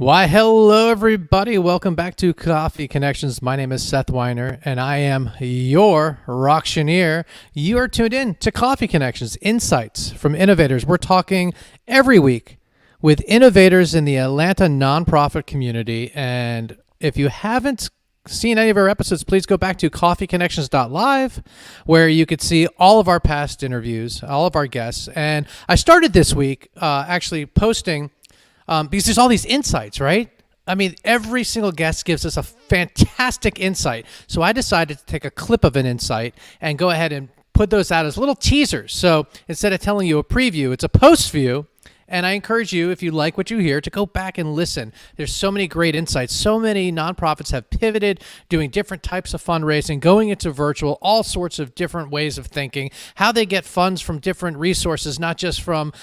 Why, hello, everybody. Welcome back to Coffee Connections. My name is Seth Weiner, and I am your auctioneer. You are tuned in to Coffee Connections, insights from innovators. We're talking every week with innovators in the Atlanta nonprofit community. And if you haven't seen any of our episodes, please go back to coffeeconnections.live, where you could see all of our past interviews, all of our guests. And I started this week actually posting because there's all these insights, right? I mean, every single guest gives us a fantastic insight. So I decided to take a clip of an insight and go ahead and put those out as little teasers. So instead of telling you a preview, it's a post view. And I encourage you, if you like what you hear, to go back and listen. There's so many great insights. So many nonprofits have pivoted, doing different types of fundraising, going into virtual, all sorts of different ways of thinking, how they get funds from different resources, not just from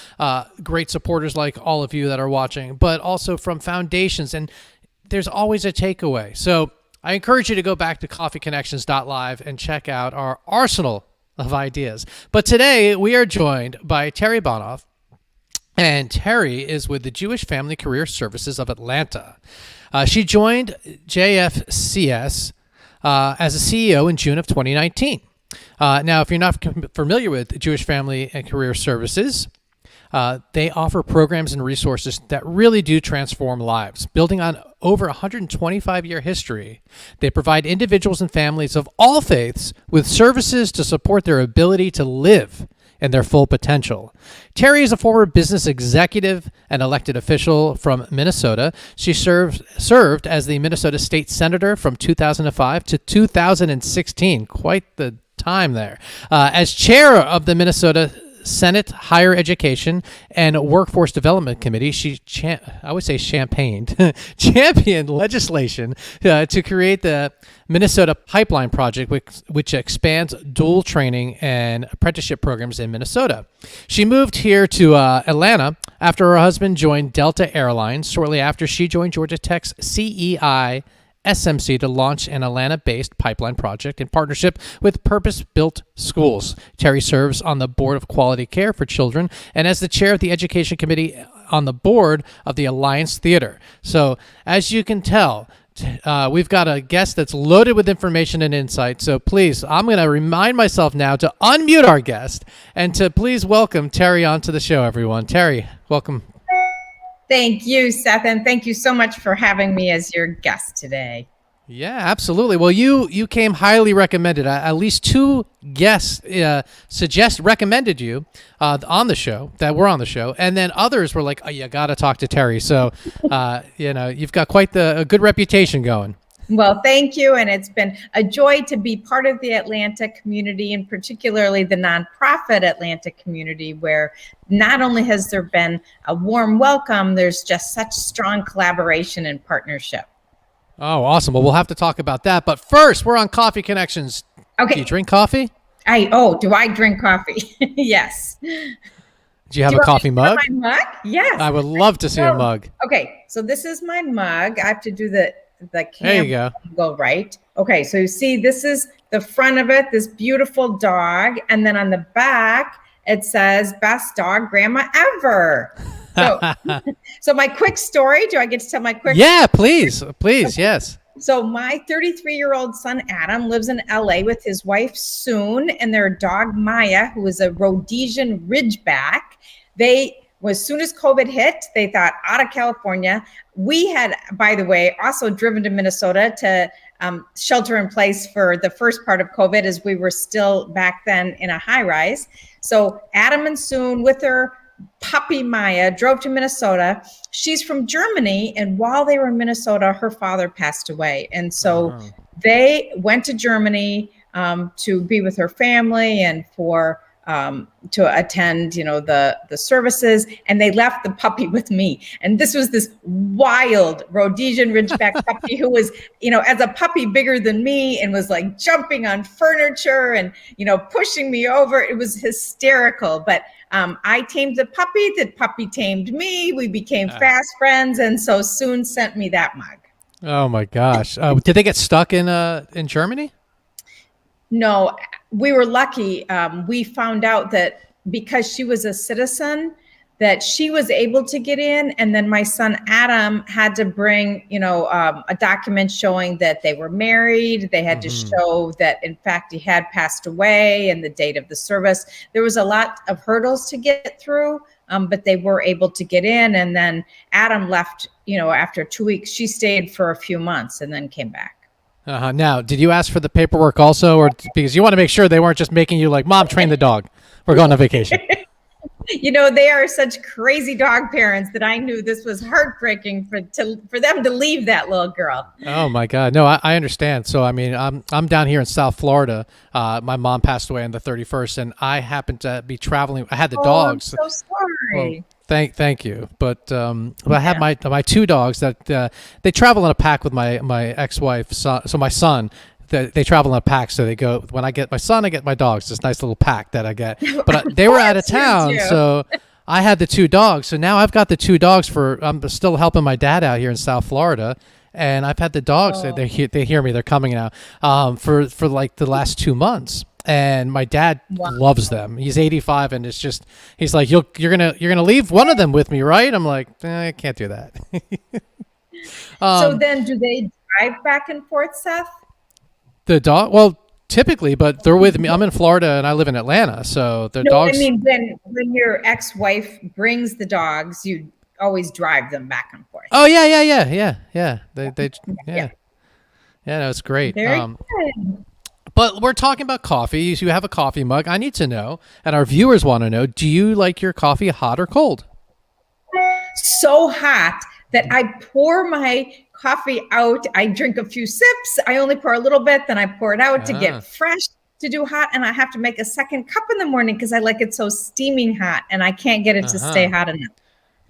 great supporters like all of you that are watching, but also from foundations. And there's always a takeaway. So I encourage you to go back to coffeeconnections.live and check out our arsenal of ideas. But today we are joined by Terri Bonoff. And Terri is with the Jewish Family Career Services of Atlanta. She joined JF&CS as a CEO in June of 2019. Now, if you're not familiar with Jewish Family and Career Services, they offer programs and resources that really do transform lives. Building on over 125-year history, they provide individuals and families of all faiths with services to support their ability to live and their full potential. Terri is a former business executive and elected official from Minnesota. She served as the Minnesota State Senator from 2005 to 2016. Quite the time there. As chair of the Minnesota Senate Higher Education and Workforce Development Committee, she championed legislation to create the Minnesota Pipeline Project, which expands dual training and apprenticeship programs in Minnesota. She moved here to Atlanta after her husband joined Delta Airlines. Shortly after, she joined Georgia Tech's CEI SMC to launch an Atlanta-based pipeline project in partnership with Purpose-Built Schools. Terri serves on the Board of Quality Care for Children and as the chair of the Education Committee on the board of the Alliance Theater. So, as you can tell, we've got a guest that's loaded with information and insight. So please, I'm going to remind myself now to unmute our guest and to please welcome Terri onto the show, everyone. Terri, welcome. Thank you, Seth, and thank you so much for having me as your guest today. Yeah, absolutely. Well, you came highly recommended. At least two guests recommended you on the show, that were on the show, and then others were like, "Oh, you got to talk to Terri." So, you've got quite a good reputation going. Well, thank you, and it's been a joy to be part of the Atlanta community, and particularly the nonprofit Atlanta community, where not only has there been a warm welcome, there's just such strong collaboration and partnership. Oh, awesome. Well, we'll have to talk about that. But first, we're on Coffee Connections. Okay. Do you drink coffee? Do I drink coffee? Yes. Do you have a coffee mug? My mug? Yes. I would love to see a mug. Okay, so this is my mug. I have to do the there you go right. Okay, so you see this is the front of it, this beautiful dog, and then on the back it says best dog grandma ever. So, so my quick story, do I get to tell my quick? Yeah, please, okay. Yes. So my 33-year-old son Adam lives in LA with his wife Soon and their dog Maya, who is a Rhodesian Ridgeback. As soon as COVID hit, they thought out of California. We had, by the way, also driven to Minnesota to shelter in place for the first part of COVID, as we were still back then in a high rise. So Adam and Soon with their puppy Maya drove to Minnesota. She's from Germany, and while they were in Minnesota, her father passed away. And so they went to Germany to be with her family and to attend, the services, and they left the puppy with me. And this was this wild Rhodesian Ridgeback puppy who was, as a puppy bigger than me and was like jumping on furniture and, pushing me over. It was hysterical, but I tamed the puppy tamed me. We became fast friends. And so Soon sent me that mug. Oh my gosh. Did they get stuck in Germany? No, we were lucky. We found out that because she was a citizen, that she was able to get in, and then my son Adam had to bring, a document showing that they were married. They had to show that, in fact, he had passed away and the date of the service. There was a lot of hurdles to get through, but they were able to get in. And then Adam left, after 2 weeks. She stayed for a few months and then came back. Now, did you ask for the paperwork also, or because you want to make sure they weren't just making you like, Mom, train the dog, we're going on vacation? They are such crazy dog parents that I knew this was heartbreaking for them to leave that little girl. Oh my God. No, I understand. So, I mean, I'm down here in South Florida. My mom passed away on the 31st, and I happened to be traveling. I had the dogs. I'm so sorry. Well, thank you. But I had my two dogs that they travel in a pack with my ex-wife. So my son, they travel in a pack. So they go, when I get my son, I get my dogs, this nice little pack that I get. But they were out of town. So I had the two dogs. So now I've got the two dogs I'm still helping my dad out here in South Florida. And I've had the dogs. They hear me. They're coming now for like the last 2 months. And my dad loves them. He's 85, and he's like, you're gonna leave one of them with me, right? I'm like, I can't do that. So then, do they drive back and forth, Seth? The dog? Well, typically, but they're with me. I'm in Florida, and I live in Atlanta, so their dogs. I mean, when your ex-wife brings the dogs, you always drive them back and forth. Oh yeah. They yeah. No, it's great. Very good. But we're talking about coffee. You have a coffee mug. I need to know, and our viewers want to know, do you like your coffee hot or cold? So hot that I pour my coffee out. I drink a few sips. I only pour a little bit, then I pour it out to get fresh, to do hot. And I have to make a second cup in the morning because I like it so steaming hot, and I can't get it to stay hot enough.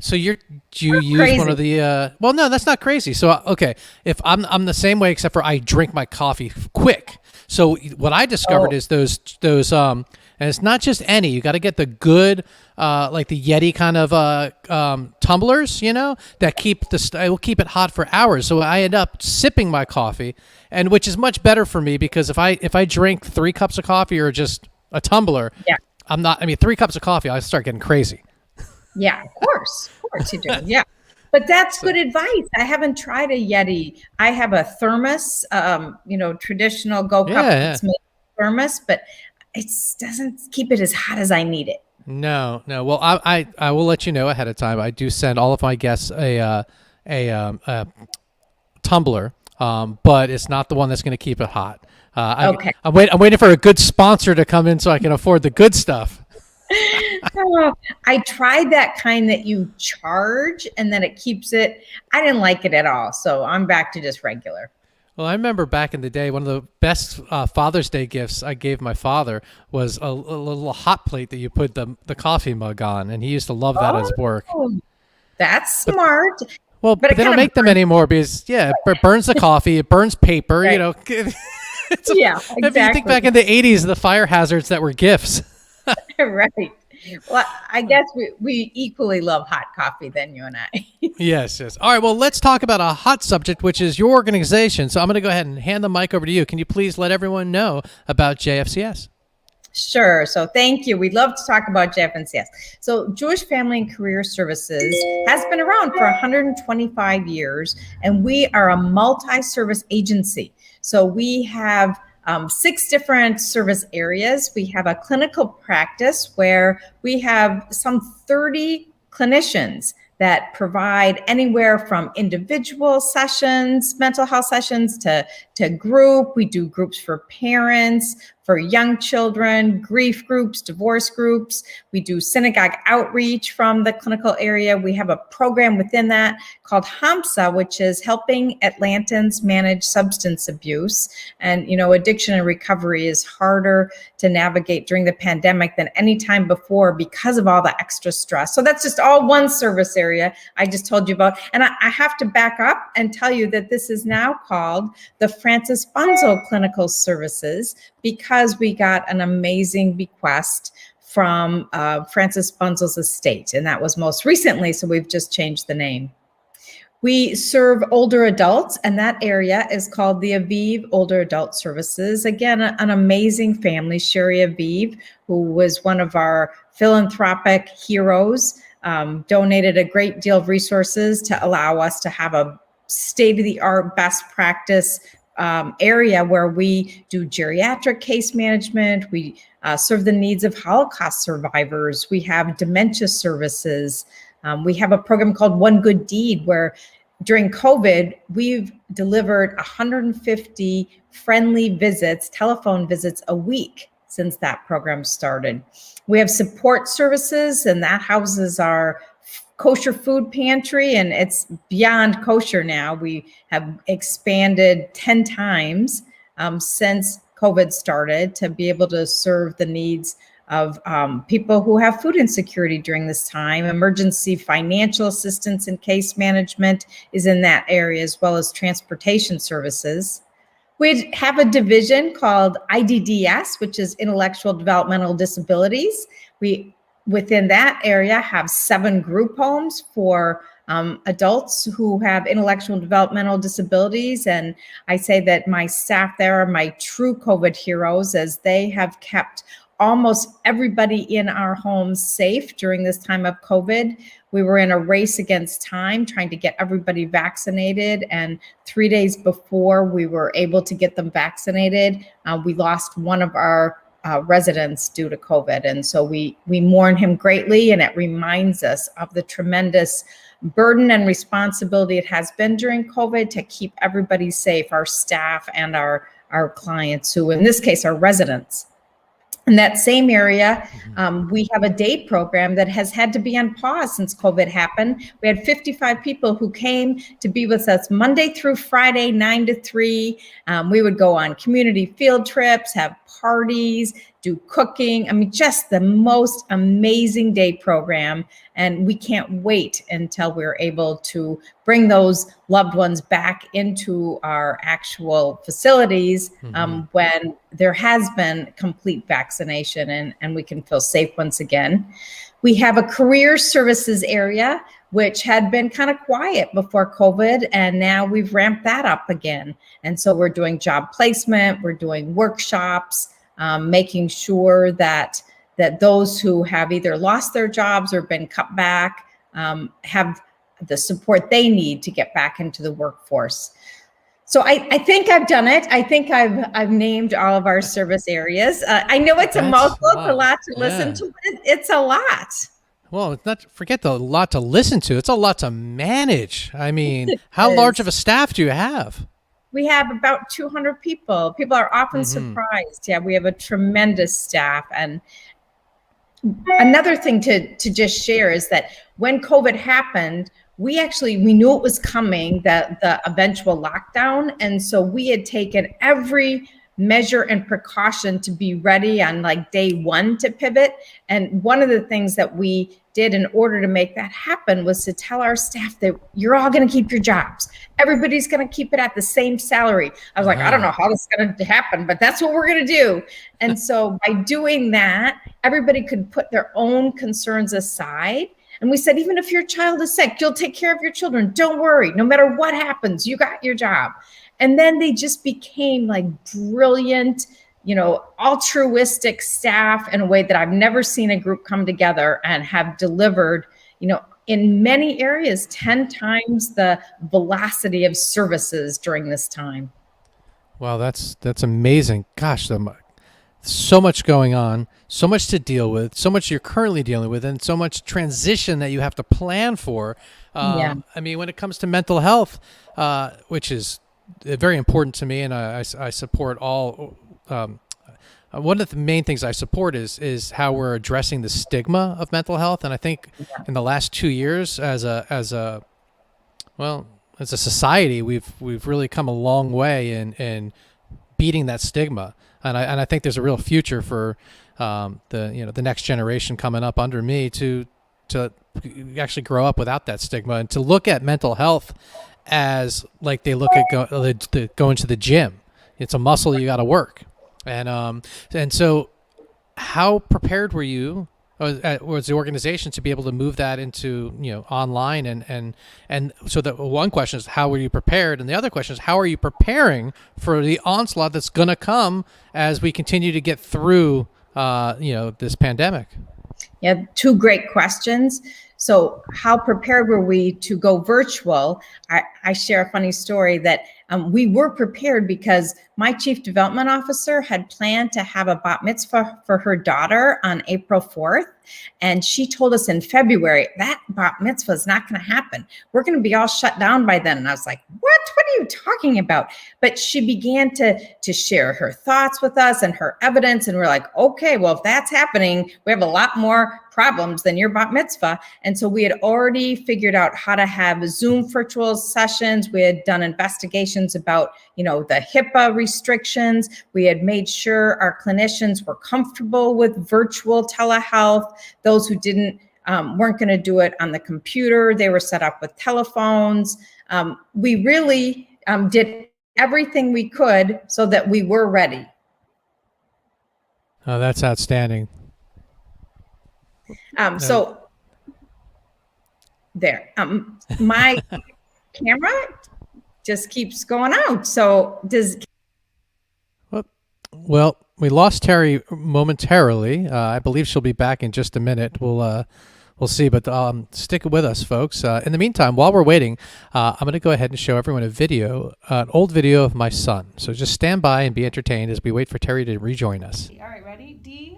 So do you use one of the, well, no, that's not crazy. So, okay. If I'm the same way, except for I drink my coffee quick. So what I discovered is those, and it's not just any, you got to get the good, like the Yeti kind of, tumblers, that will keep it hot for hours. So I end up sipping my coffee, and which is much better for me, because if I drink 3 cups of coffee or just a tumbler, 3 cups of coffee, I start getting crazy. Yeah, of course you do. Yeah. But that's good advice. I haven't tried a Yeti. I have a thermos, traditional Go Cup that's made thermos, but it doesn't keep it as hot as I need it. No. Well, I will let you know ahead of time. I do send all of my guests a tumbler, but it's not the one that's going to keep it hot. Okay. I'm waiting for a good sponsor to come in so I can afford the good stuff. I tried that kind that you charge and then it keeps it. I didn't like it at all. So I'm back to just regular. Well, I remember back in the day, one of the best Father's Day gifts I gave my father was a little hot plate that you put the coffee mug on. And he used to love that as work. That's smart. But they don't make them anymore because, it burns the coffee. It burns paper, right. Exactly. If you think back in the 80s, the fire hazards that were gifts. Right. Well, I guess we equally love hot coffee then, you and I. Yes. All right. Well, let's talk about a hot subject, which is your organization. So I'm going to go ahead and hand the mic over to you. Can you please let everyone know about JF&CS? Sure. So thank you. We'd love to talk about JF&CS. So Jewish Family and Career Services has been around for 125 years, and we are a multi-service agency. So we have 6 different service areas. We have a clinical practice where we have some 30 clinicians that provide anywhere from individual sessions, mental health sessions, to group. We do groups for parents, for young children, grief groups, divorce groups. We do synagogue outreach from the clinical area. We have a program within that called HAMSA, which is helping Atlantans manage substance abuse. And, addiction and recovery is harder to navigate during the pandemic than any time before because of all the extra stress. So that's just all one service area I just told you about. And I have to back up and tell you that this is now called the Francis Bunzel Clinical Services, because we got an amazing bequest from Francis Bunzel's estate, and that was most recently, so we've just changed the name. We serve older adults, and that area is called the Aviv Older Adult Services. Again, an amazing family, Sherry Aviv, who was one of our philanthropic heroes donated a great deal of resources to allow us to have a state-of-the-art best practice area where we do geriatric case management. We serve the needs of Holocaust survivors. We have dementia services. We have a program called One Good Deed where during COVID, we've delivered 150 friendly visits, telephone visits a week since that program started. We have support services, and that houses our kosher food pantry, and it's beyond kosher now. We have expanded 10 times since COVID started to be able to serve the needs of people who have food insecurity during this time. Emergency financial assistance and case management is in that area, as well as transportation services. We have a division called IDDS, which is Intellectual Developmental Disabilities. We, within that area, have 7 group homes for adults who have intellectual developmental disabilities. And I say that my staff there are my true COVID heroes, as they have kept almost everybody in our homes safe during this time of COVID. We were in a race against time trying to get everybody vaccinated. And 3 days before we were able to get them vaccinated, we lost one of our residents due to COVID. And so we mourn him greatly, and it reminds us of the tremendous burden and responsibility it has been during COVID to keep everybody safe, our staff and our clients, who in this case are residents. In that same area, we have a day program that has had to be on pause since COVID happened. We had 55 people who came to be with us Monday through Friday, 9 to 3. We would go on community field trips, have parties, do cooking. I mean, just the most amazing day program. And we can't wait until we're able to bring those loved ones back into our actual facilities when there has been complete vaccination and we can feel safe once again. We have a career services area, which had been kind of quiet before COVID, and now we've ramped that up again. And so we're doing job placement, we're doing workshops, making sure that those who have either lost their jobs or been cut back have the support they need to get back into the workforce. So I think I've done it. I think I've named all of our service areas. I know it's a mouthful, it's a lot to listen to, but it's a lot. Well, it's not, forget the lot to listen to. It's a lot to manage. I mean, how large of a staff do you have? We have about 200 people. People are often surprised. Yeah, we have a tremendous staff. And another thing to just share is that when COVID happened, we knew it was coming, the eventual lockdown. And so we had taken every measure and precaution to be ready on like day one to pivot. And one of the things that we did in order to make that happen was to tell our staff that you're all going to keep your jobs. Everybody's going to keep it at the same salary. I was like, I don't know how this is going to happen, but that's what we're going to do. And so by doing that, everybody could put their own concerns aside. And we said, even if your child is sick, you'll take care of your children. Don't worry. No matter what happens, you got your job. And then they just became like brilliant, altruistic staff in a way that I've never seen a group come together and have delivered, in many areas, 10 times the velocity of services during this time. Wow, that's amazing. Gosh, so much going on, so much to deal with, so much you're currently dealing with, and so much transition that you have to plan for. I mean, when it comes to mental health, which is very important to me, and I support all. One of the main things I support is how we're addressing the stigma of mental health, and I think in the last 2 years, as a society, we've really come a long way in beating that stigma, and I think there's a real future for the next generation coming up under me to actually grow up without that stigma and to look at mental health as like they look at going to the gym. It's a muscle you got to work. And so how prepared were you was the organization to be able to move that into, online? And so the one question is, how were you prepared? And the other question is, how are you preparing for the onslaught that's going to come as we continue to get through, this pandemic? Yeah, two great questions. So how prepared were we to go virtual? I share a funny story that we were prepared because my chief development officer had planned to have a bat mitzvah for her daughter on April 4th. And she told us in February, that bat mitzvah is not going to happen. We're going to be all shut down by then. And I was like, what are you talking about? But she began to share her thoughts with us and her evidence. And we're like, okay, well, if that's happening, we have a lot more problems than your bat mitzvah. And so we had already figured out how to have Zoom virtual sessions. We had done investigations about, the HIPAA restrictions. We had made sure our clinicians were comfortable with virtual telehealth. Those who weren't going to do it on the computer, they were set up with telephones. We really did everything we could so that we were ready. Oh, that's outstanding. So there, my camera just keeps going out. So Well, we lost Terri momentarily. I believe she'll be back in just a minute. We'll see, but stick with us, folks. In the meantime, while we're waiting, I'm going to go ahead and show everyone an old video of my son. So just stand by and be entertained as we wait for Terri to rejoin us. All right, ready? D,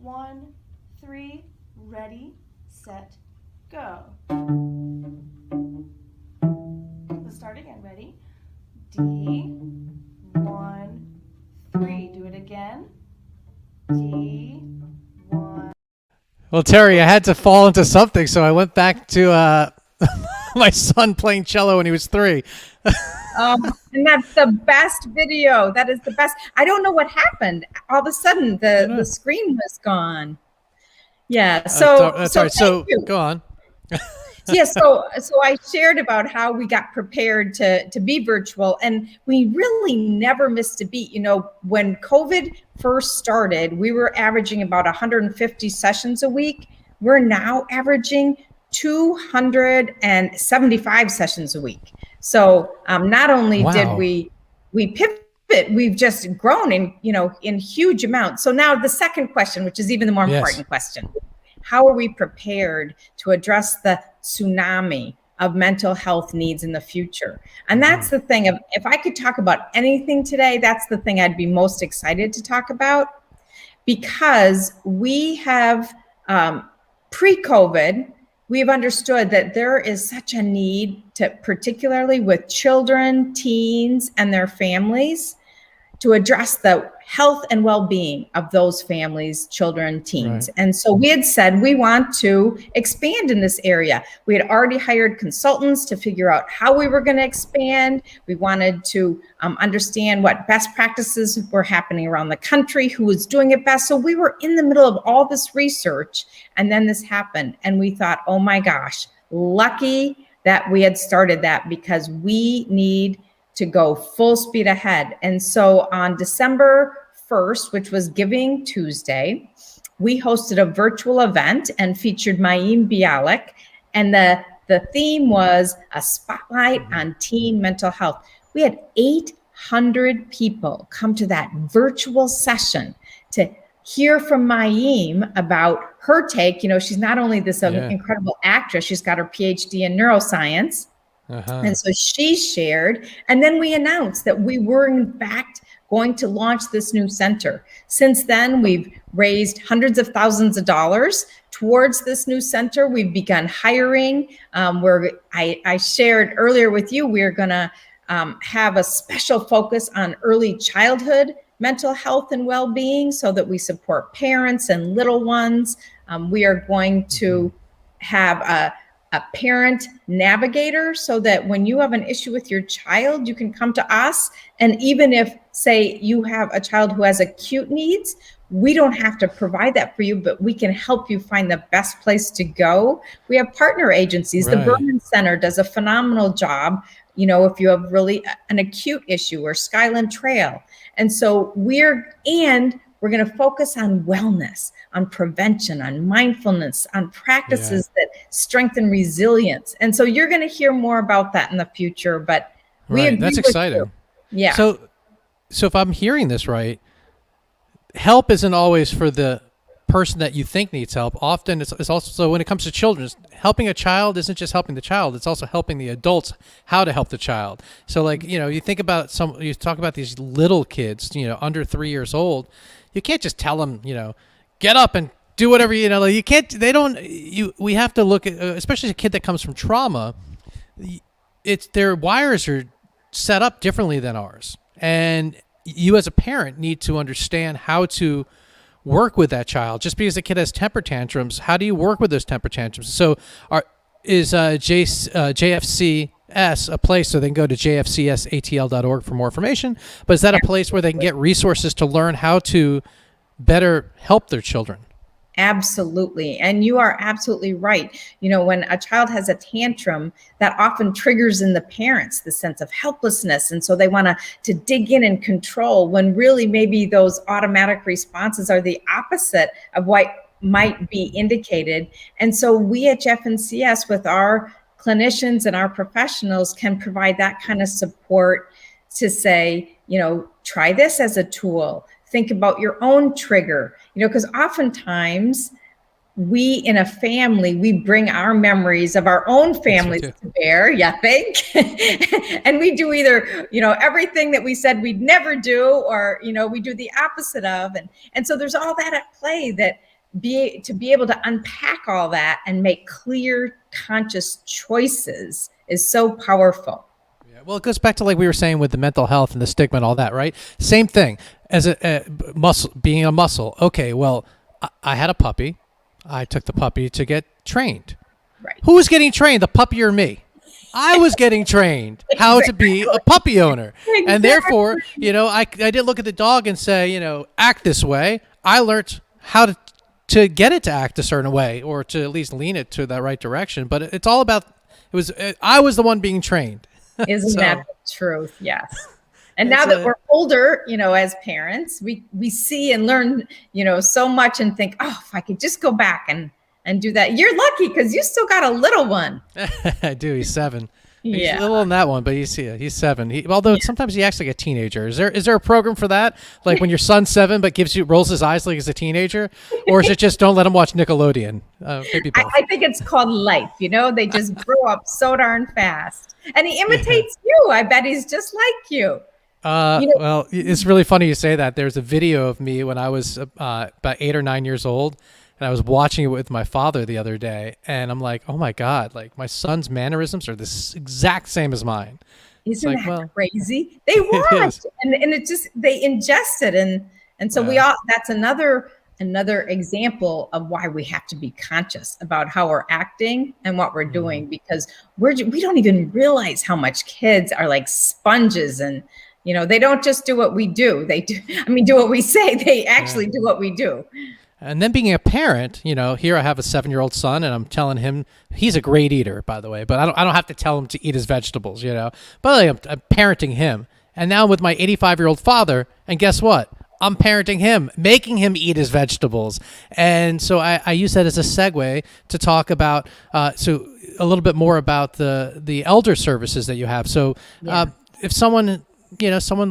1, 3, ready, set, go. Let's start again. Ready? D, 1, 3. Do it again. D, 1. Well, Terri, I had to fall into something, so I went back to my son playing cello when he was 3. And that's the best video. That is the best. I don't know what happened. All of a sudden, the screen was gone. Yeah. So that's all right. So go on. Yeah. So I shared about how we got prepared to be virtual, and we really never missed a beat. When COVID first started, we were averaging about 150 sessions a week. We're now averaging 275 sessions a week. So not only did we pivot, we've just grown in huge amounts. So now the second question, which is even the more important question, how are we prepared to address the tsunami of mental health needs in the future? And that's the thing. If I could talk about anything today, that's the thing I'd be most excited to talk about, because we have pre-COVID, we've understood that there is such a need to, particularly with children, teens, and their families, to address the health and well-being of those families, children, teens. Right. And so we had said we want to expand in this area. We had already hired consultants to figure out how we were going to expand. We wanted to understand what best practices were happening around the country, who was doing it best. So we were in the middle of all this research, and then this happened. And we thought, oh my gosh, lucky that we had started that, because we need to go full speed ahead. And so on December 1st, which was Giving Tuesday, we hosted a virtual event and featured Mayim Bialik. And the theme was a spotlight on teen mental health. We had 800 people come to that virtual session to hear from Mayim about her take. She's not only this incredible actress, she's got her PhD in neuroscience. And so she shared, and then we announced that we were in fact going to launch this new center. Since then, we've raised hundreds of thousands of dollars towards this new center. We've begun hiring. I shared earlier with you, we're going to have a special focus on early childhood mental health and well-being, so that we support parents and little ones. We are going to have a parent navigator, so that when you have an issue with your child, you can come to us. And even if, say, you have a child who has acute needs, we don't have to provide that for you, but we can help you find the best place to go. We have partner agencies. Right. The Berman Center does a phenomenal job, if you have really an acute issue, or Skyland Trail. And so we're going to focus on wellness, on prevention, on mindfulness, on practices that strengthen resilience. And so you're going to hear more about that in the future, but that's exciting. You. Yeah. So if I'm hearing this right, help isn't always for the person that you think needs help. Often it's also, so when it comes to children, helping a child isn't just helping the child, it's also helping the adults how to help the child. So like, you think about you talk about these little kids, under 3 years old, you can't just tell them, get up and do whatever, like you can't, we have to look at, especially a kid that comes from trauma, their wires are set up differently than ours. And you as a parent need to understand how to work with that child. Just because a kid has temper tantrums, how do you work with those temper tantrums? So is JF&CS a place, so they can go to jfcsatl.org for more information, but is that a place where they can get resources to learn how to better help their children? Absolutely. And you are absolutely right. When a child has a tantrum, that often triggers in the parents the sense of helplessness. And so they want to dig in and control, when really maybe those automatic responses are the opposite of what might be indicated. And so we at JF&CS, with our clinicians and our professionals, can provide that kind of support to say, try this as a tool. Think about your own trigger, because oftentimes we in a family, we bring our memories of our own families to bear, you think? And we do either, everything that we said we'd never do, or, we do the opposite of. And so there's all that at play, that to be able to unpack all that and make clear, conscious choices is so powerful. Well, it goes back to like we were saying with the mental health and the stigma and all that, right? Same thing as a muscle, being a muscle. Okay, well, I had a puppy. I took the puppy to get trained. Right. Who was getting trained, the puppy or me? I was getting trained how to be a puppy owner. Exactly. And therefore, I didn't look at the dog and say, act this way. I learned how to get it to act a certain way, or to at least lean it to the right direction. But it's all about, I was the one being trained. Isn't that the truth? Yes. And now that we're older, as parents, we see and learn, so much, and think, oh, if I could just go back and do that. You're lucky because you still got a little one. I do. He's 7. Yeah. He's a little in that one, but he's 7. Although sometimes he acts like a teenager. Is there a program for that? Like when your son's 7 but rolls his eyes like he's a teenager? Or is it just don't let him watch Nickelodeon? Maybe both. I think it's called life. They just grow up so darn fast. And he imitates you. I bet he's just like you. Well, it's really funny you say that. There's a video of me when I was about 8 or 9 years old, and I was watching it with my father the other day, and I'm like, oh my God, like my son's mannerisms are the exact same as mine. Isn't that crazy? They watch, and it just, they ingest it. And so that's another example of why we have to be conscious about how we're acting and what we're doing, because we don't even realize how much kids are like sponges, and they don't just do what we do. They do what we say. They actually do what we do. And then being a parent, here I have a 7-year-old son, and I'm telling him, he's a great eater, by the way, but I don't have to tell him to eat his vegetables, but like, I'm parenting him. And now with my 85-year-old father, and guess what? I'm parenting him, making him eat his vegetables. And so I use that as a segue to talk about, so a little bit more about the elder services that you have. So if someone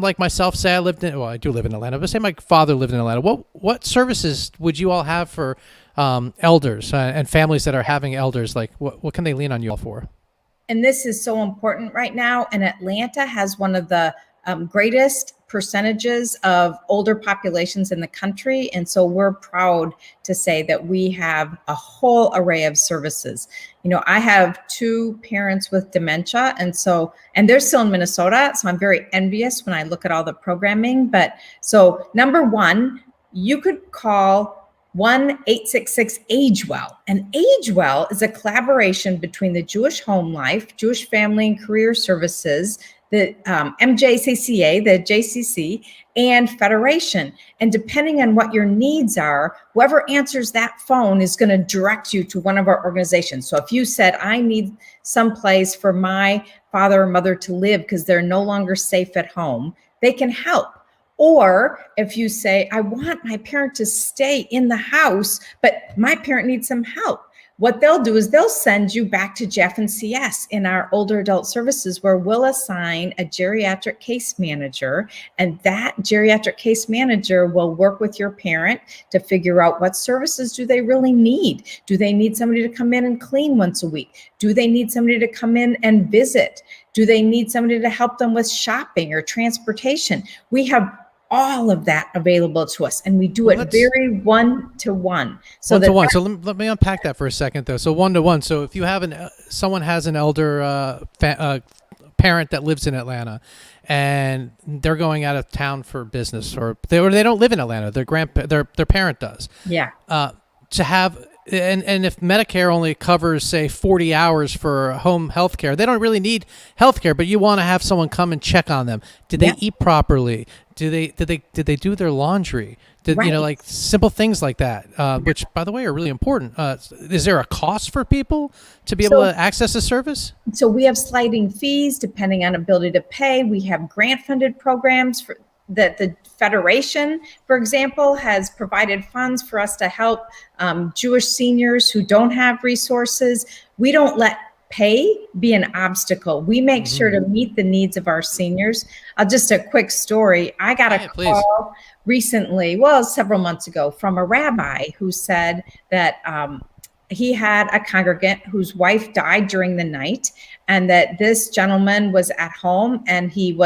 like myself, say I do live in Atlanta, but say my father lived in Atlanta, what services would you all have for elders and families that are having elders? Like what can they lean on you all for? And this is so important right now. And Atlanta has one of the greatest percentages of older populations in the country. And so we're proud to say that we have a whole array of services. I have 2 parents with dementia, and they're still in Minnesota. So I'm very envious when I look at all the programming. But so number 1, you could call 1-866-AGE-WELL. And AGE-WELL is a collaboration between the Jewish Home Life, Jewish Family and Career Services, the MJCCA, the JCC, and Federation. And depending on what your needs are, whoever answers that phone is going to direct you to one of our organizations. So if you said, I need someplace for my father or mother to live because they're no longer safe at home, they can help. Or if you say, I want my parent to stay in the house, but my parent needs some help, what they'll do is they'll send you back to JF&CS in our older adult services, where we'll assign a geriatric case manager, and that geriatric case manager will work with your parent to figure out what services do they really need. Do they need somebody to come in and clean once a week? Do they need somebody to come in and visit? Do they need somebody to help them with shopping or transportation? We have all of that available to us, and we do it very one-to-one. So one-to-one. So let me unpack that for a second, though. So one-to-one. So if you have someone has an elder parent that lives in Atlanta, and they're going out of town for business, or they don't live in Atlanta, their parent does. Yeah. To have. And if Medicare only covers, say, 40 hours for home health care, they don't really need health care, but you want to have someone come and check on them. Did they eat properly? Did they do their laundry? Like simple things like that, which, by the way, are really important. Is there a cost for people to be able to access the service? So we have sliding fees depending on ability to pay. We have grant-funded programs that the Federation, for example, has provided funds for us to help Jewish seniors who don't have resources. We don't let pay be an obstacle. We make sure to meet the needs of our seniors. Just a quick story. I got a call recently, several months ago, from a rabbi who said that he had a congregant whose wife died during the night, and that this gentleman was at home, and he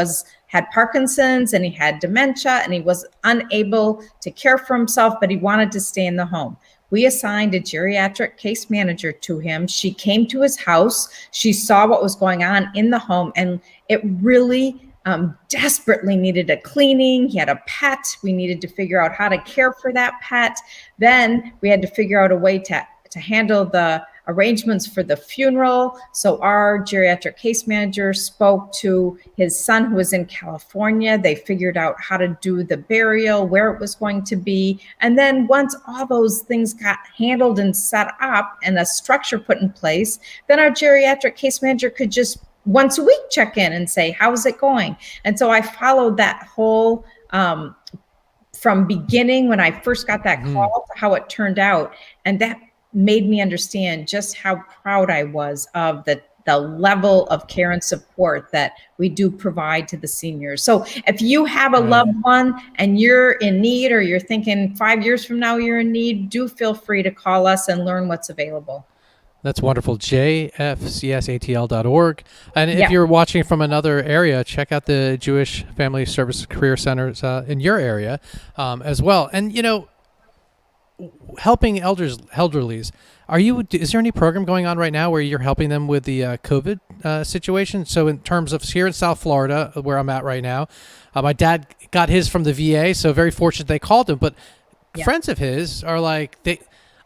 had Parkinson's, and he had dementia, and he was unable to care for himself, but he wanted to stay in the home. We assigned a geriatric case manager to him. She came to his house. She saw what was going on in the home, and it really desperately needed a cleaning. He had a pet. We needed to figure out how to care for that pet. Then we had to figure out a way to handle the arrangements for the funeral. So our geriatric case manager spoke to his son who was in California. They figured out how to do the burial, where it was going to be. And then once all those things got handled and set up and a structure put in place, then our geriatric case manager could just once a week check in and say, how's it going? And so I followed that whole from beginning when I first got that call to how it turned out. And that made me understand just how proud I was of the level of care and support that we do provide to the seniors. So if you have a loved one and you're in need, or you're thinking 5 years from now you're in need, do feel free to call us and learn what's available. That's wonderful. JFCSATL.org. And if you're watching from another area, check out the Jewish Family Services Career Centers in your area as well. And, helping elderlies. Is there any program going on right now where you're helping them with the COVID situation? So in terms of here in South Florida, where I'm at right now, my dad got his from the VA, so very fortunate they called him. But friends of his are like,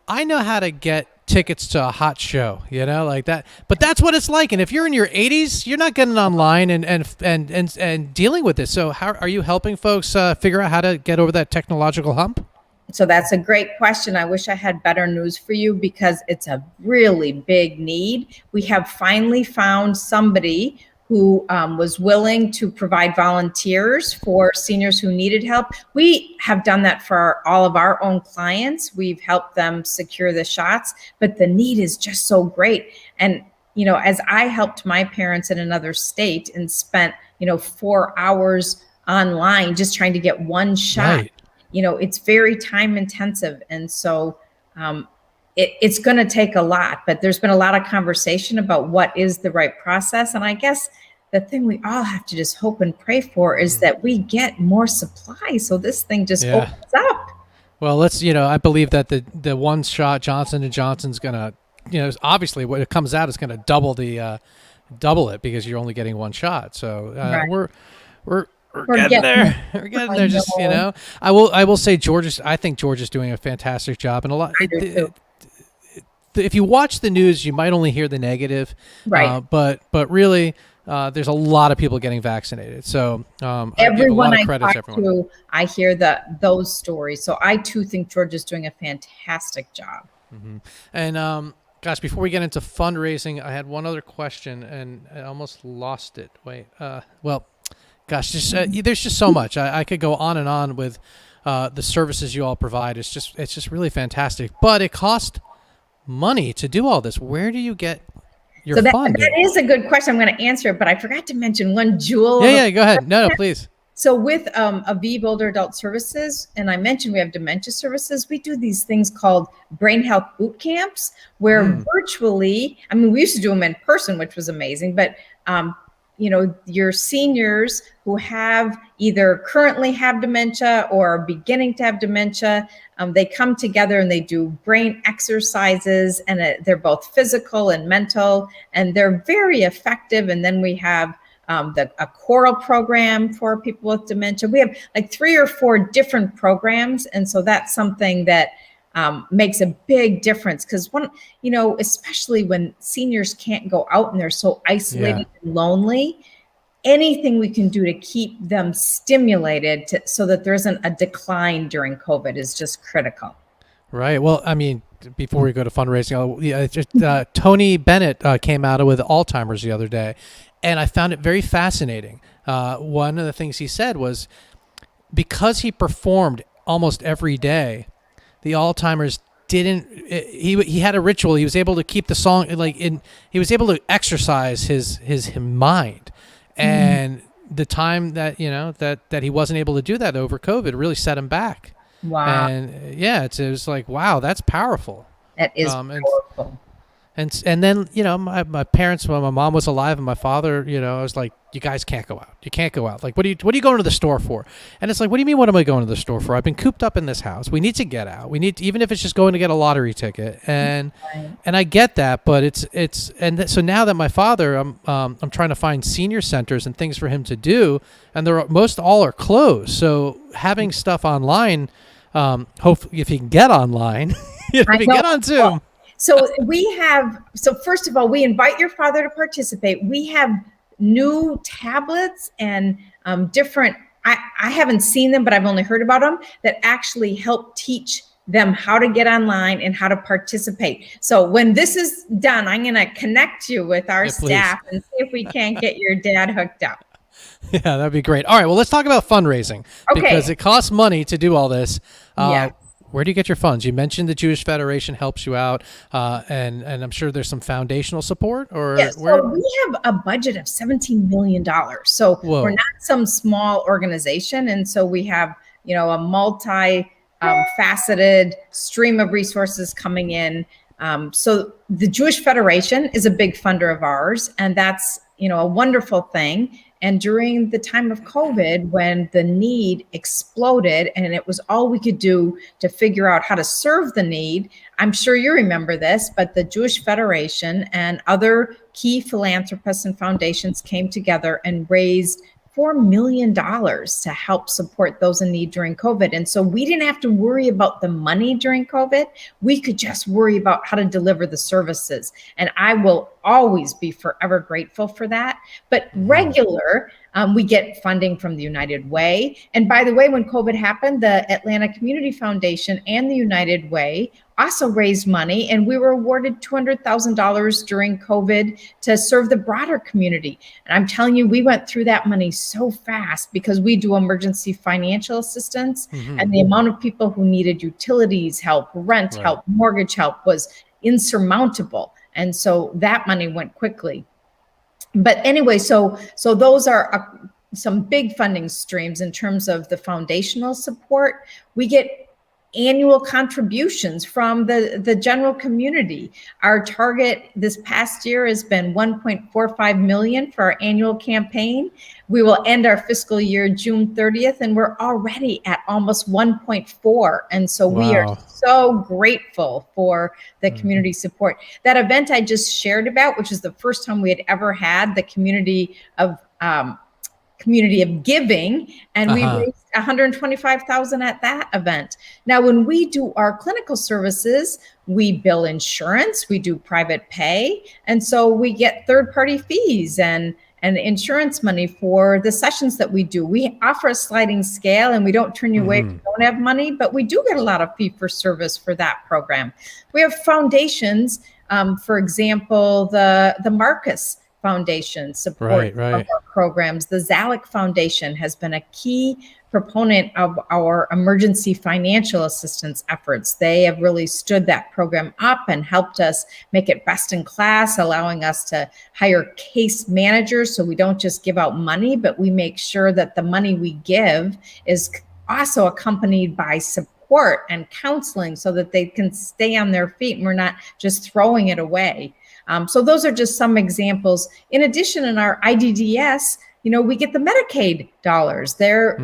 I know how to get tickets to a hot show, like that. But that's what it's like. And if you're in your 80s, you're not getting online and dealing with this. So how are you helping folks figure out how to get over that technological hump? So that's a great question. I wish I had better news for you, because it's a really big need. We have finally found somebody who was willing to provide volunteers for seniors who needed help. We have done that for all of our own clients. We've helped them secure the shots, but the need is just so great. And, as I helped my parents in another state and spent, 4 hours online just trying to get one shot. Right. It's very time intensive. And so it's going to take a lot, but there's been a lot of conversation about what is the right process. And I guess the thing we all have to just hope and pray for is that we get more supply, so this thing just opens up. Well, I believe that the one shot Johnson & Johnson's going to, obviously when it comes out, it's going to double it because you're only getting one shot. So we're getting there. We're getting there. Just I will say I think Georgia's doing a fantastic job, and a lot. If you watch the news, you might only hear the negative, right? But really, there's a lot of people getting vaccinated. So everyone I talk to, I hear those stories. So I too think Georgia's doing a fantastic job. Mm-hmm. And gosh, before we get into fundraising, I had one other question, and I almost lost it. Wait, gosh, there's just so much. I could go on and on with the services you all provide. It's just really fantastic. But it costs money to do all this? Where do you get your So that funding? is a good question. I'm going to answer it, but I forgot to mention one jewel. Yeah, go ahead. No, please. So with Aviv Older Adult Services, and I mentioned we have dementia services, we do these things called brain health boot camps where virtually, I mean, we used to do them in person, which was amazing, but your seniors who have either currently have dementia or are beginning to have dementia, they come together and they do brain exercises, and they're both physical and mental, and they're very effective. And then we have a choral program for people with dementia. We have like 3 or 4 different programs. And so that's something that makes a big difference, because especially when seniors can't go out and they're so isolated and lonely, anything we can do to keep them stimulated so that there isn't a decline during COVID is just critical. Right. Well, I mean, before we go to fundraising, Tony Bennett came out with Alzheimer's the other day, and I found it very fascinating. One of the things he said was, because he performed almost every day, the Alzheimer's didn't. He had a ritual. He was able to keep the song he was able to exercise his mind, and the time that that he wasn't able to do that over COVID really set him back. Wow. And it was like, wow, that's powerful. That is powerful. And then, my parents, when my mom was alive and my father, I was like, you guys can't go out. You can't go out. Like, what are you going to the store for? And it's like, what do you mean, what am I going to the store for? I've been cooped up in this house. We need to get out. We need, even if it's just going to get a lottery ticket. And I get that, but so now that my father, I'm trying to find senior centers and things for him to do, and most all are closed. So having stuff online, hopefully if you can get online, if you can get on Zoom. So first of all, we invite your father to participate. We have new tablets and different, I haven't seen them, but I've only heard about them, that actually help teach them how to get online and how to participate. So when this is done, I'm going to connect you with our staff and see if we can't get your dad hooked up. Yeah, that'd be great. All right, well, let's talk about fundraising, because it costs money to do all this. Where do you get your funds? You mentioned the Jewish Federation helps you out, and I'm sure there's some foundational support. So we have a budget of $17 million. So we're not some small organization, and so we have a multi-faceted stream of resources coming in. So the Jewish Federation is a big funder of ours, and that's a wonderful thing. And during the time of COVID, when the need exploded and it was all we could do to figure out how to serve the need, I'm sure you remember this, but the Jewish Federation and other key philanthropists and foundations came together and raised $4 million to help support those in need during COVID. And so we didn't have to worry about the money during COVID. We could just worry about how to deliver the services. And I will always be forever grateful for that. But we get funding from the United Way. And by the way, when COVID happened, the Atlanta Community Foundation and the United Way also raised money, and we were awarded $200,000 during COVID to serve the broader community. And I'm telling you, we went through that money so fast because we do emergency financial assistance, and the amount of people who needed utilities help, rent help, mortgage help was insurmountable. And so that money went quickly. But anyway, so those are some big funding streams in terms of the foundational support. We get annual contributions from the general community. Our target this past year has been $1.45 million for our annual campaign. We will end our fiscal year June 30th, and we're already at almost 1.4. And so we are so grateful for the community support. That event I just shared about, which is the first time we had ever had the community of giving, and we raised $125,000 at that event. Now, when we do our clinical services, we bill insurance, we do private pay, and so we get third-party fees and insurance money for the sessions that we do. We offer a sliding scale, and we don't turn you away if you don't have money, but we do get a lot of fee for service for that program. We have foundations, for example, the Marcus Foundation support of our programs. The Zalek Foundation has been a key proponent of our emergency financial assistance efforts. They have really stood that program up and helped us make it best in class, allowing us to hire case managers so we don't just give out money, but we make sure that the money we give is also accompanied by support and counseling so that they can stay on their feet and we're not just throwing it away. So those are just some examples. In addition, in our IDDS, we get the Medicaid dollars. They're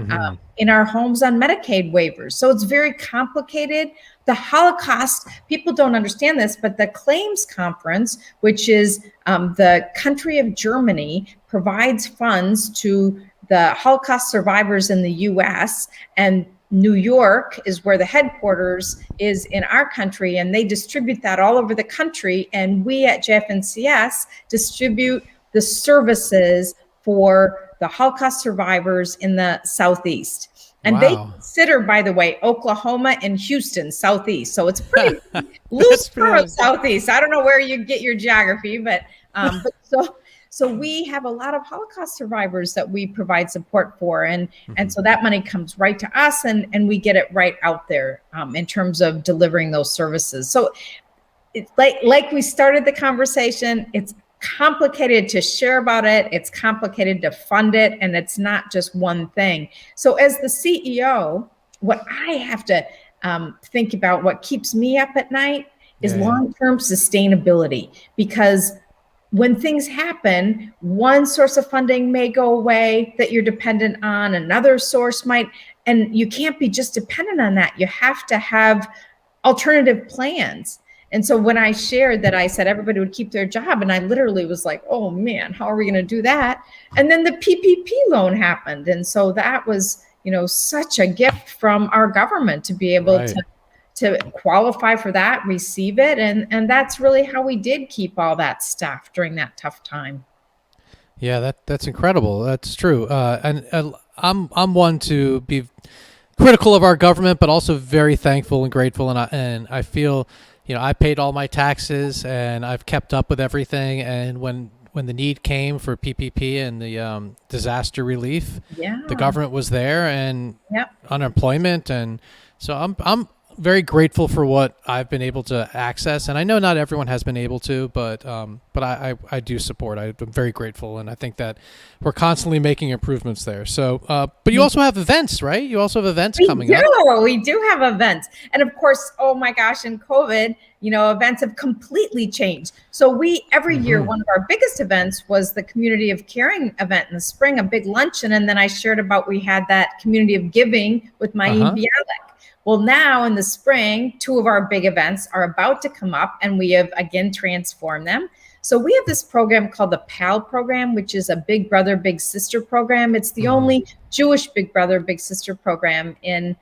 in our homes on Medicaid waivers. So it's very complicated. The Holocaust, people don't understand this, but the Claims Conference, which is the country of Germany, provides funds to the Holocaust survivors in the US, and New York is where the headquarters is in our country, and they distribute that all over the country. And we at JF&CS distribute the services for the Holocaust survivors in the Southeast. And they consider, by the way, Oklahoma and Houston Southeast. So it's pretty loose for Southeast. I don't know where you get your geography, but so we have a lot of Holocaust survivors that we provide support for. And so that money comes right to us, and we get it right out there in terms of delivering those services. So it's like we started the conversation, it's complicated to share about it. It's complicated to fund it. And it's not just one thing. So as the CEO, what I have to think about, what keeps me up at night is long-term sustainability, because when things happen, one source of funding may go away that you're dependent on, another source might, and you can't be just dependent on that. You have to have alternative plans. And so when I shared that, I said everybody would keep their job, and I literally was like, oh man, how are we going to do that? And then the PPP loan happened. And so that was, such a gift from our government to be able to qualify for that, receive it. And that's really how we did keep all that stuff during that tough time. Yeah, that's incredible. That's true. And I'm one to be critical of our government, but also very thankful and grateful. And I feel, I paid all my taxes and I've kept up with everything. And when the need came for PPP and the disaster relief, the government was there, and unemployment. And so I'm very grateful for what I've been able to access. And I know not everyone has been able to, but I do support. I'm very grateful. And I think that we're constantly making improvements there. So, but you also have events, right? You also have events coming up. We do have events. And of course, oh my gosh, in COVID, events have completely changed. So every year, one of our biggest events was the Community of Caring event in the spring, a big luncheon. And then I shared about, we had that Community of Giving with Mayim Bialik. Well, now in the spring, 2 of our big events are about to come up, and we have again transformed them. So we have this program called the PAL program, which is a Big Brother, Big Sister program. It's the only Jewish Big Brother, Big Sister program in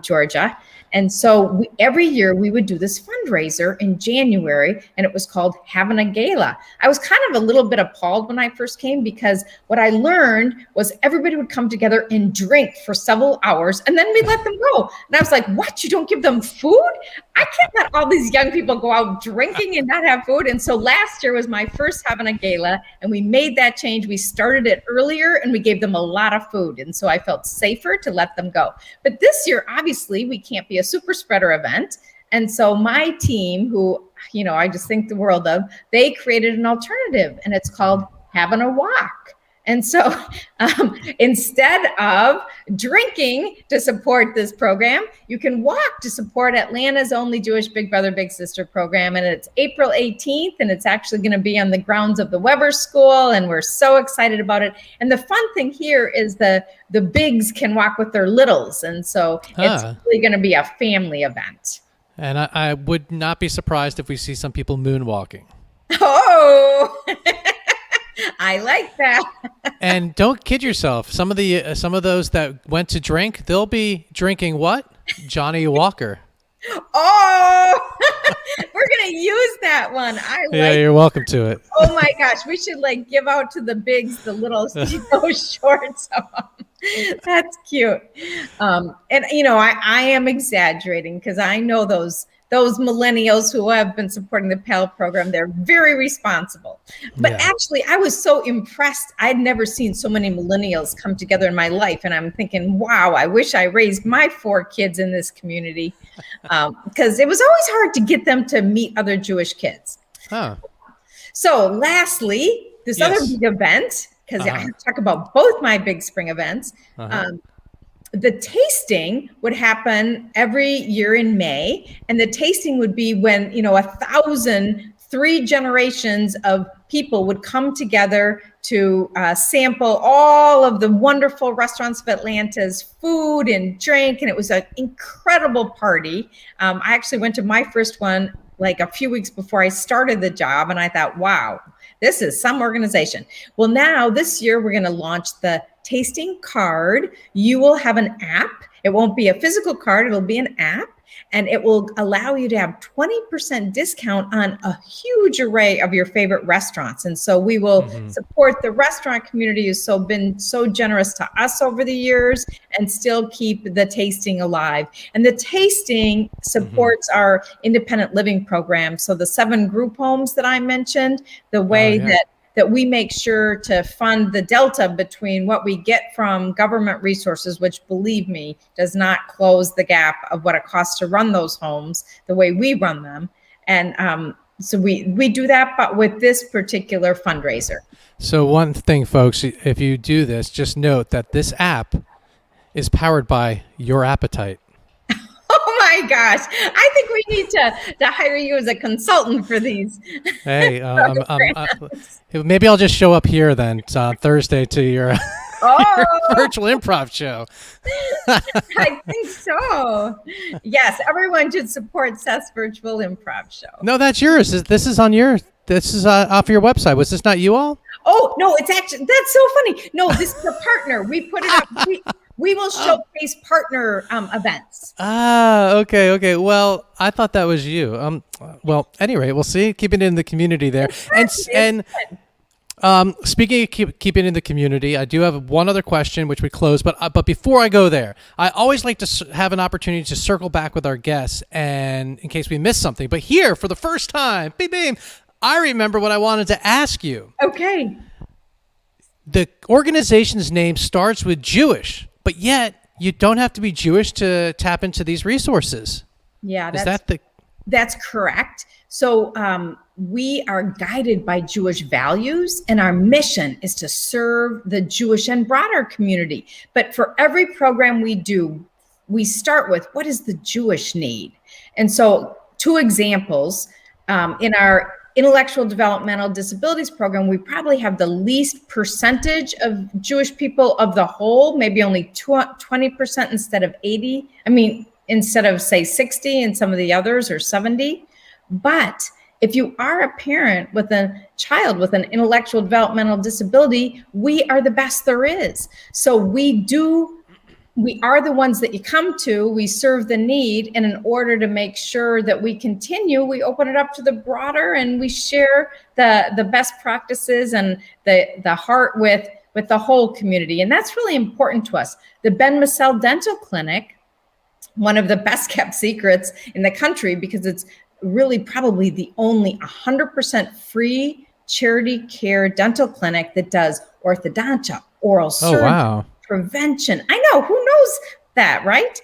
Georgia. And so every year we would do this fundraiser in January, and it was called Having a Gala. I was kind of a little bit appalled when I first came, because what I learned was everybody would come together and drink for several hours, and then we let them go. And I was like, what? You don't give them food? I can't let all these young people go out drinking and not have food. And so last year was my first Having a Gala, and we made that change. We started it earlier, and we gave them a lot of food. And so I felt safer to let them go. But this year, obviously, we can't be a super spreader event. And so my team, who, I just think the world of, they created an alternative, and it's called Having a Walk. And so instead of drinking to support this program, you can walk to support Atlanta's only Jewish Big Brother, Big Sister program. And it's April 18th, and it's actually going to be on the grounds of the Weber School. And we're so excited about it. And the fun thing here is the bigs can walk with their littles. And so it's really going to be a family event. And I would not be surprised if we see some people moonwalking. Oh, I like that. And don't kid yourself. Some of those that went to drink, they'll be drinking what? Johnny Walker. Oh, we're going to use that one. You're welcome to it. Oh my gosh. We should give out to the bigs, the little shorts of them. That's cute. And I am exaggerating, because I know those those millennials who have been supporting the Pell program, they're very responsible. But actually, I was so impressed. I'd never seen so many millennials come together in my life. And I'm thinking, wow, I wish I raised my 4 kids in this community, because it was always hard to get them to meet other Jewish kids. Huh. So lastly, this other big event, because I talk about both my big spring events, the tasting would happen every year in May. And the tasting would be when, 3 generations of people would come together to sample all of the wonderful restaurants of Atlanta's food and drink. And it was an incredible party. I actually went to my first one like a few weeks before I started the job. And I thought, wow, this is some organization. Well, now this year, we're going to launch the tasting card. You will have an app. It won't be a physical card. It'll be an app. And it will allow you to have 20% discount on a huge array of your favorite restaurants. And so we will support the restaurant community who's been so generous to us over the years and still keep the tasting alive. And the tasting supports our independent living program. So the 7 group homes that I mentioned, the way that we make sure to fund the delta between what we get from government resources, which, believe me, does not close the gap of what it costs to run those homes the way we run them. And so we do that, but with this particular fundraiser. So one thing, folks, if you do this, just note that this app is powered by your appetite. Oh my gosh. I think we need to hire you as a consultant for these. Hey, maybe I'll just show up here then Thursday to your, your virtual improv show. I think so. Yes, everyone should support Seth's virtual improv show. No, that's yours. This is off your website. Was this not you all? Oh, no, it's actually, that's so funny. No, this is a partner. We put it up. We will showcase partner events. Okay. Well, I thought that was you. Well, anyway, we'll see. Keeping it in the community there. And speaking of keeping it in the community, I do have one other question, which we close. But before I go there, I always like to have an opportunity to circle back with our guests, and in case we miss something. But here, for the first time, beam, I remember what I wanted to ask you. Okay. The organization's name starts with Jewish, but yet you don't have to be Jewish to tap into these resources. Yeah, that's correct. So we are guided by Jewish values, and our mission is to serve the Jewish and broader community. But for every program we do, we start with what is the Jewish need? And so 2 examples, in our intellectual developmental disabilities program, we probably have the least percentage of Jewish people of the whole, maybe only 20% instead of 80. Instead of say 60 and some of the others, or 70. But if you are a parent with a child with an intellectual developmental disability, we are the best there is. So we are the ones that you come to, we serve the need, and in order to make sure that we continue, we open it up to the broader, and we share the best practices and the heart with the whole community. And that's really important to us. The Ben Massell Dental Clinic, one of the best kept secrets in the country, because it's really probably the only 100% free charity care dental clinic that does orthodontia, oral surgery, prevention. I know, who knows that, right?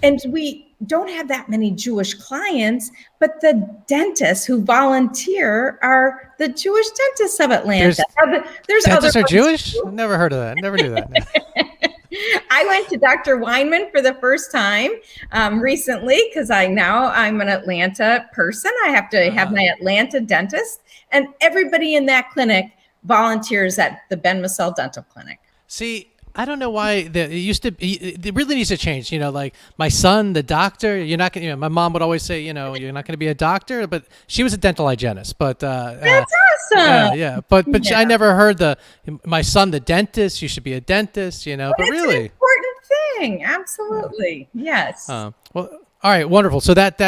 And we don't have that many Jewish clients, but the dentists who volunteer are the Jewish dentists of Atlanta. There's dentists other are Jewish? I've never heard of that. Never knew that. I went to Dr. Weinman for the first time recently, because I'm an Atlanta person. I have to have my Atlanta dentist, and everybody in that clinic volunteers at the Ben Massell Dental Clinic. See, I don't know why it really needs to change. Like my son, the doctor, you're not going to, my mom would always say, you're not going to be a doctor, but she was a dental hygienist, but, that's awesome. But I never heard my son, the dentist, you should be a dentist, but really an important thing. Absolutely. Yes. Well, all right, wonderful. So that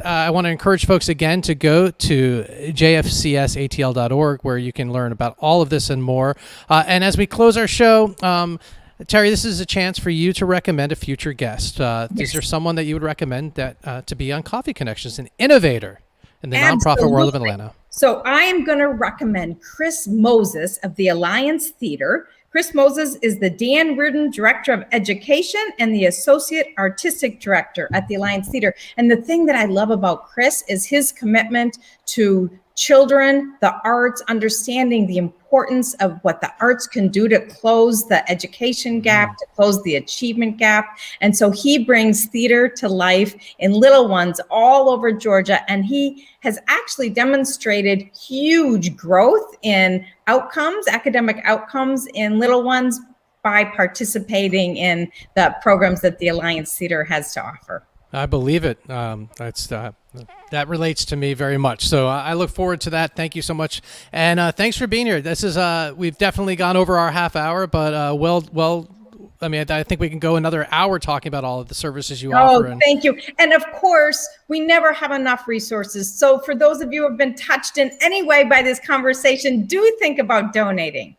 I want to encourage folks again to go to jfcsatl.org, where you can learn about all of this and more. And as we close our show, Terri, this is a chance for you to recommend a future guest. Yes. Is there someone that you would recommend that to be on Coffee Connections, an innovator in the nonprofit world of Atlanta? So I am going to recommend Chris Moses of the Alliance Theater. Chris Moses is the Dan Reardon Director of Education and the Associate Artistic Director at the Alliance Theater. And the thing that I love about Chris is his commitment to children, the arts, understanding the importance of what the arts can do to close the education gap, to close the achievement gap. And so he brings theater to life in little ones all over Georgia. And he has actually demonstrated huge growth in outcomes, academic outcomes in little ones by participating in the programs that the Alliance Theater has to offer. I believe it. That relates to me very much. So I look forward to that. Thank you so much. And thanks for being here. This is, we've definitely gone over our half hour, but I mean, I think we can go another hour talking about all of the services you offer. Oh, thank you. And of course, we never have enough resources. So for those of you who have been touched in any way by this conversation, do think about donating.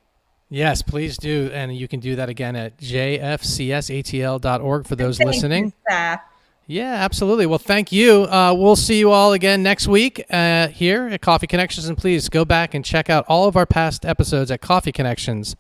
Yes, please do. And you can do that again at jfcsatl.org for those Thank listening. you, Seth. Yeah, absolutely. Well, thank you. We'll see you all again next week here at Coffee Connections. And please go back and check out all of our past episodes at coffeeconnections.live.